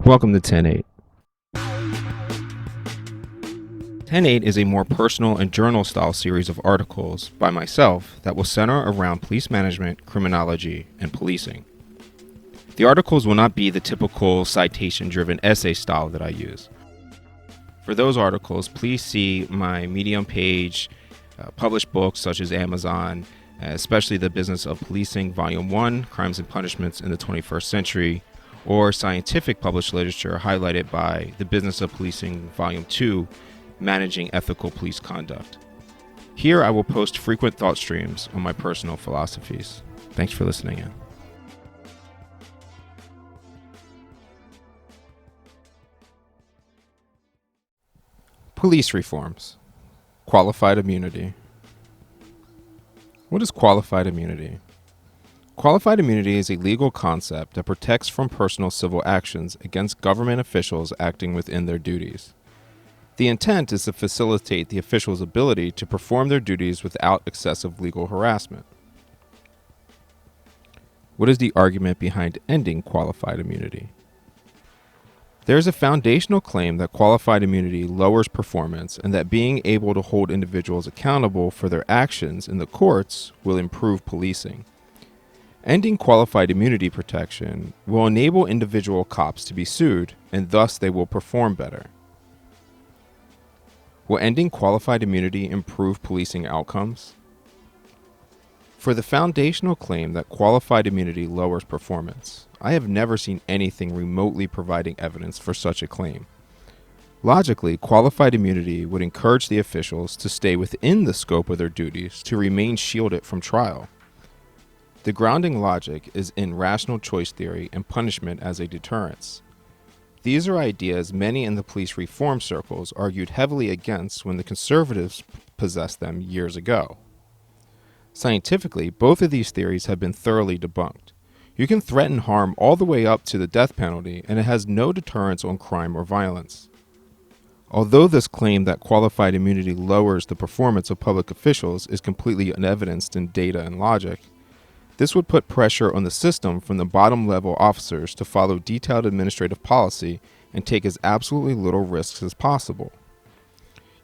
Welcome to 10.8. 10.8 is a more personal and journal-style series of articles by myself that will center around police management, criminology, and policing. The articles will not be the typical citation-driven essay style that I use. For those articles, please see my Medium page, published books such as Amazon, especially The Business of Policing, Volume 1, Crimes and Punishments in the 21st Century, or scientific published literature highlighted by The Business of Policing, Volume 2, Managing Ethical Police Conduct. Here I will post frequent thought streams on my personal philosophies. Thanks for listening in. Police reforms. Qualified immunity. What is qualified immunity? Qualified immunity is a legal concept that protects from personal civil actions against government officials acting within their duties. The intent is to facilitate the official's ability to perform their duties without excessive legal harassment. What is the argument behind ending qualified immunity? There is a foundational claim that qualified immunity lowers performance and that being able to hold individuals accountable for their actions in the courts will improve policing. Ending qualified immunity protection will enable individual cops to be sued, and thus they will perform better. Will ending qualified immunity improve policing outcomes? For the foundational claim that qualified immunity lowers performance, I have never seen anything remotely providing evidence for such a claim. Logically, qualified immunity would encourage the officials to stay within the scope of their duties to remain shielded from trial. The grounding logic is in rational choice theory and punishment as a deterrence. These are ideas many in the police reform circles argued heavily against when the conservatives possessed them years ago. Scientifically, both of these theories have been thoroughly debunked. You can threaten harm all the way up to the death penalty, and it has no deterrence on crime or violence. Although this claim that qualified immunity lowers the performance of public officials is completely unevidenced in data and logic, this would put pressure on the system from the bottom-level officers to follow detailed administrative policy and take as absolutely little risks as possible.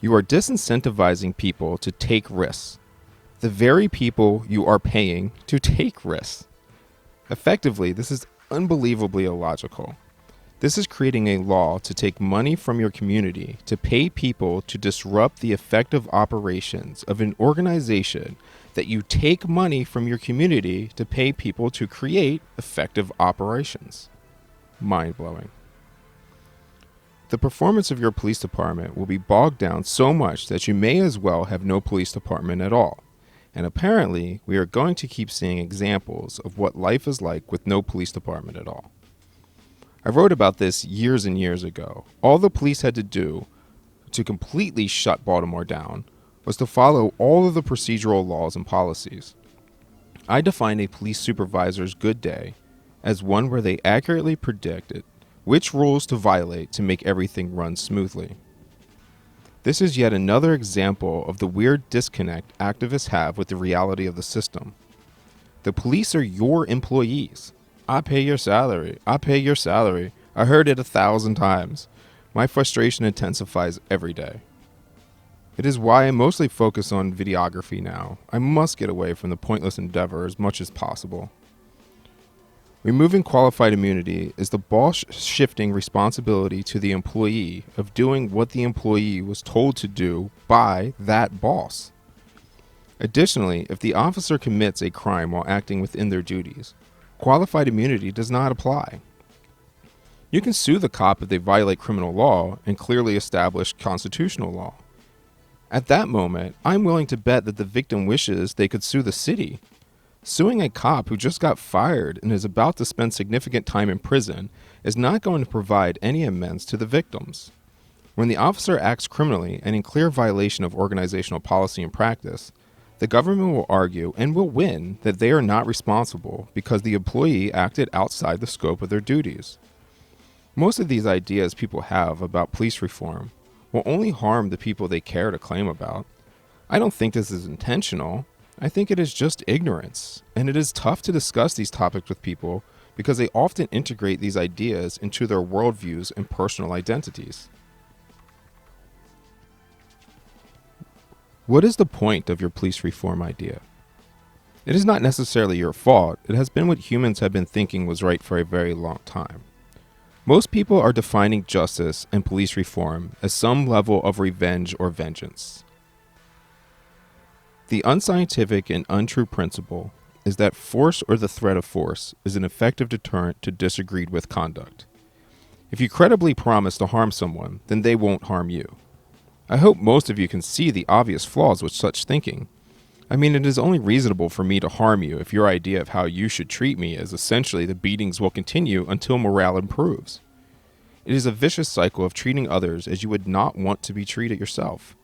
You are disincentivizing people to take risks, the very people you are paying to take risks. Effectively, this is unbelievably illogical. This is creating a law to take money from your community to pay people to disrupt the effective operations of an organization that you take money from your community to pay people to create effective operations. Mind-blowing. The performance of your police department will be bogged down so much that you may as well have no police department at all. And apparently, we are going to keep seeing examples of what life is like with no police department at all. I wrote about this years and years ago. All the police had to do to completely shut Baltimore down was to follow all of the procedural laws and policies. I defined a police supervisor's good day as one where they accurately predicted which rules to violate to make everything run smoothly. This is yet another example of the weird disconnect activists have with the reality of the system. The police are your employees. I pay your salary. I pay your salary. I heard it 1,000 times. My frustration intensifies every day. It is why I mostly focus on videography now. I must get away from the pointless endeavor as much as possible. Removing qualified immunity is the boss shifting responsibility to the employee of doing what the employee was told to do by that boss. Additionally, if the officer commits a crime while acting within their duties, qualified immunity does not apply. You can sue the cop if they violate criminal law and clearly established constitutional law. At that moment, I'm willing to bet that the victim wishes they could sue the city. Suing a cop who just got fired and is about to spend significant time in prison is not going to provide any amends to the victims. When the officer acts criminally and in clear violation of organizational policy and practice, the government will argue and will win that they are not responsible because the employee acted outside the scope of their duties. Most of these ideas people have about police reform will only harm the people they care to claim about. I don't think this is intentional. I think it is just ignorance, and it is tough to discuss these topics with people because they often integrate these ideas into their worldviews and personal identities. What is the point of your police reform idea? It is not necessarily your fault. It has been what humans have been thinking was right for a very long time. Most people are defining justice and police reform as some level of revenge or vengeance. The unscientific and untrue principle is that force or the threat of force is an effective deterrent to disagreed with conduct. If you credibly promise to harm someone, then they won't harm you. I hope most of you can see the obvious flaws with such thinking. I mean, it is only reasonable for me to harm you if your idea of how you should treat me is essentially the beatings will continue until morale improves. It is a vicious cycle of treating others as you would not want to be treated yourself.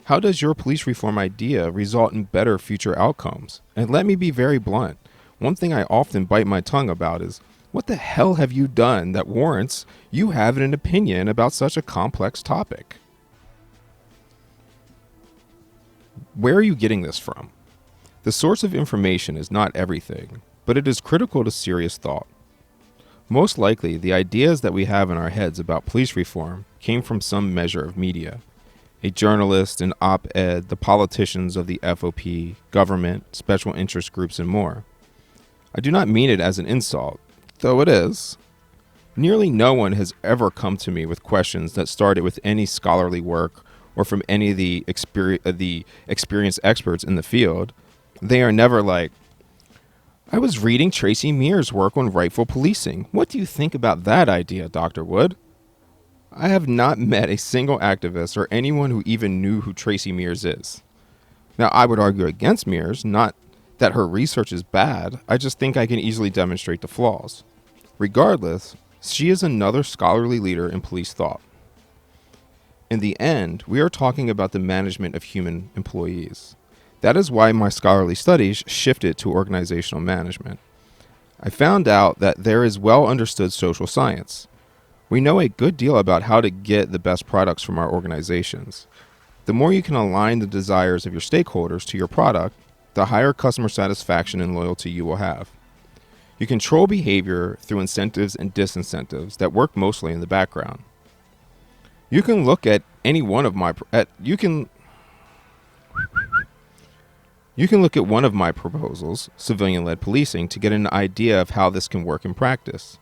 How does your police reform idea result in better future outcomes? And let me be very blunt. One thing I often bite my tongue about is, what the hell have you done that warrants you having an opinion about such a complex topic? Where are you getting this from? The source of information is not everything, but it is critical to serious thought. Most likely, the ideas that we have in our heads about police reform came from some measure of media. A journalist, an op-ed, the politicians of the FOP, government, special interest groups, and more. I do not mean it as an insult, though it is. Nearly no one has ever come to me with questions that started with any scholarly work or from any of the experienced experts in the field. They are never like, I was reading Tracy Mears' work on rightful policing. What do you think about that idea, Dr. Wood? I have not met a single activist or anyone who even knew who Tracy Mears is. Now, I would argue against Mears, not that her research is bad. I just think I can easily demonstrate the flaws. Regardless, she is another scholarly leader in police thought. In the end, we are talking about the management of human employees. That is why my scholarly studies shifted to organizational management. I found out that there is well understood social science. We know a good deal about how to get the best products from our organizations. The more you can align the desires of your stakeholders to your product, the higher customer satisfaction and loyalty you will have. You control behavior through incentives and disincentives that work mostly in the background. You can look at any one of my look at one of my proposals, civilian-led policing, to get an idea of how this can work in practice.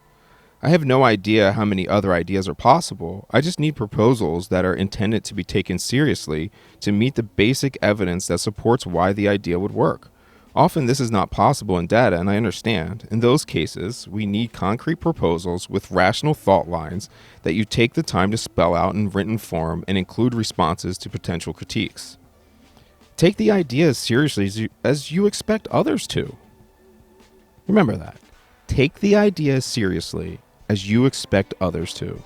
I have no idea how many other ideas are possible. I just need proposals that are intended to be taken seriously to meet the basic evidence that supports why the idea would work. Often this is not possible in data, and I understand. In those cases, we need concrete proposals with rational thought lines that you take the time to spell out in written form and include responses to potential critiques. Take the idea as seriously as you expect others to. Remember that. Take the idea seriously as you expect others to.